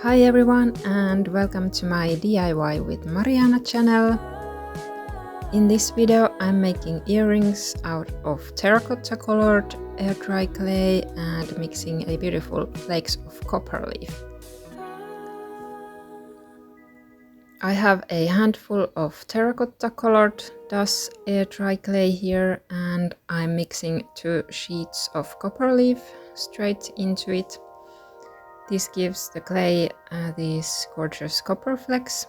Hi everyone and welcome to my DIY with Marjaana channel. In this video I'm making earrings out of terracotta colored air dry clay and mixing a beautiful flakes of copper leaf. I have a handful of terracotta colored DAS air dry clay here and I'm mixing 2 sheets of copper leaf straight into it. This gives the clay these gorgeous copper flecks.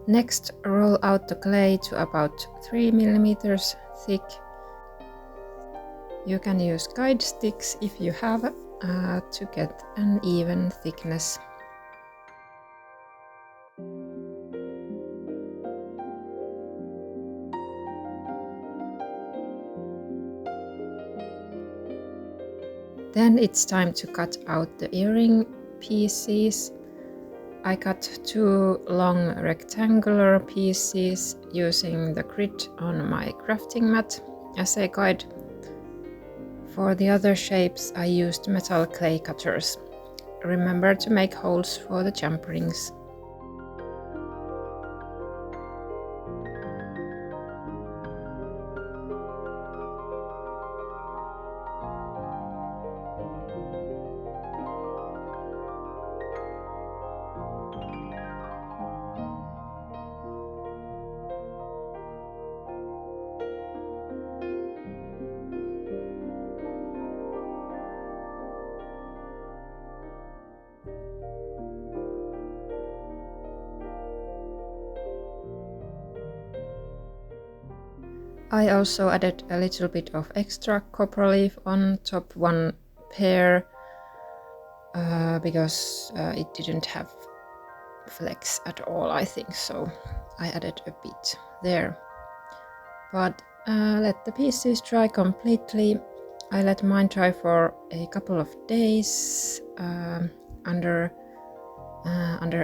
Next, roll out the clay to about 3 mm thick. You can use guide sticks if you have to get an even thickness. Then it's time to cut out the earring pieces. I cut 2 long rectangular pieces using the grid on my crafting mat as a guide. For the other shapes I used metal clay cutters. Remember to make holes for the jump rings. I also added a little bit of extra copper leaf on top one pair because it didn't have flecks at all, I think, so I added a bit there. But let the pieces dry completely. I let mine dry for a couple of days under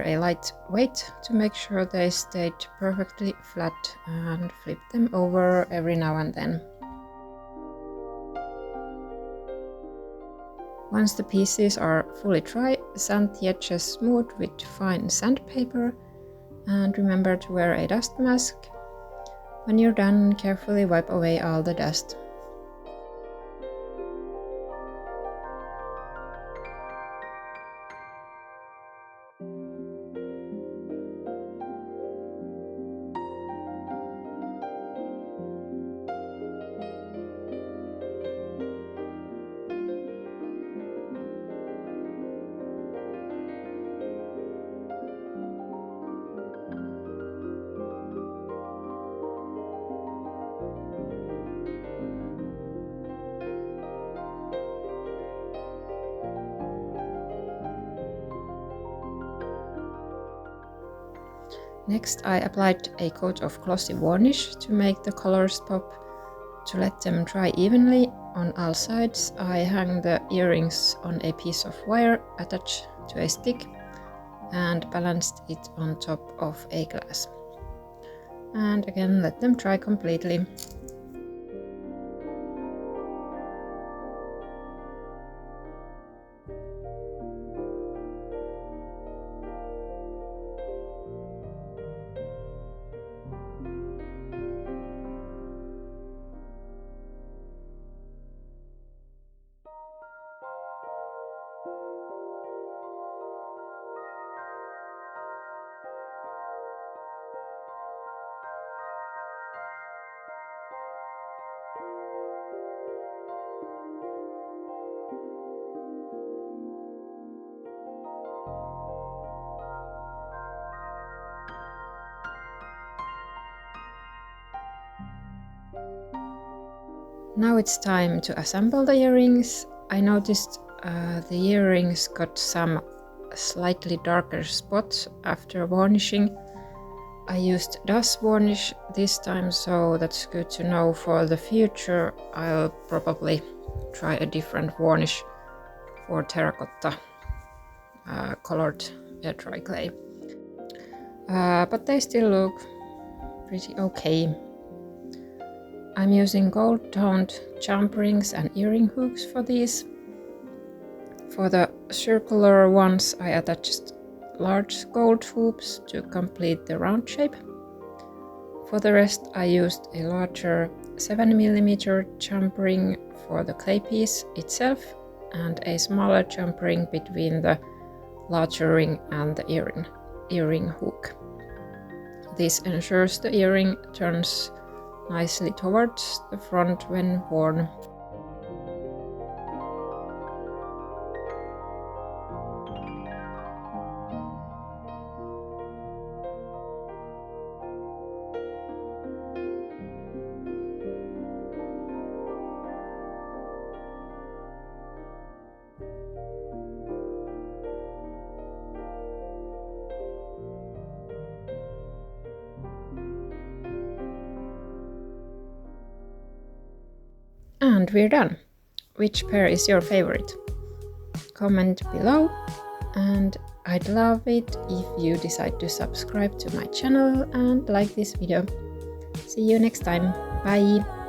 a light weight to make sure they stayed perfectly flat, and flip them over every now and then. Once the pieces are fully dry, sand the edges smooth with fine sandpaper and remember to wear a dust mask. When you're done, carefully wipe away all the dust. Next, I applied a coat of glossy varnish to make the colors pop. To let them dry evenly on all sides, I hung the earrings on a piece of wire attached to a stick and balanced it on top of a glass. And again, let them dry completely. Now it's time to assemble the earrings. I noticed the earrings got some slightly darker spots after varnishing. I used dust varnish this time, so that's good to know for the future. I'll probably try a different varnish for terracotta colored air dry clay. But they still look pretty okay. I'm using gold toned jump rings and earring hooks for these. For the circular ones I attached large gold hoops to complete the round shape. For the rest I used a larger 7mm jump ring for the clay piece itself and a smaller jump ring between the larger ring and the earring hook. This ensures the earring turns nicely towards the front when worn. And we're done. Which pair is your favorite? Comment below, and I'd love it if you decide to subscribe to my channel and like this video. See you next time. Bye!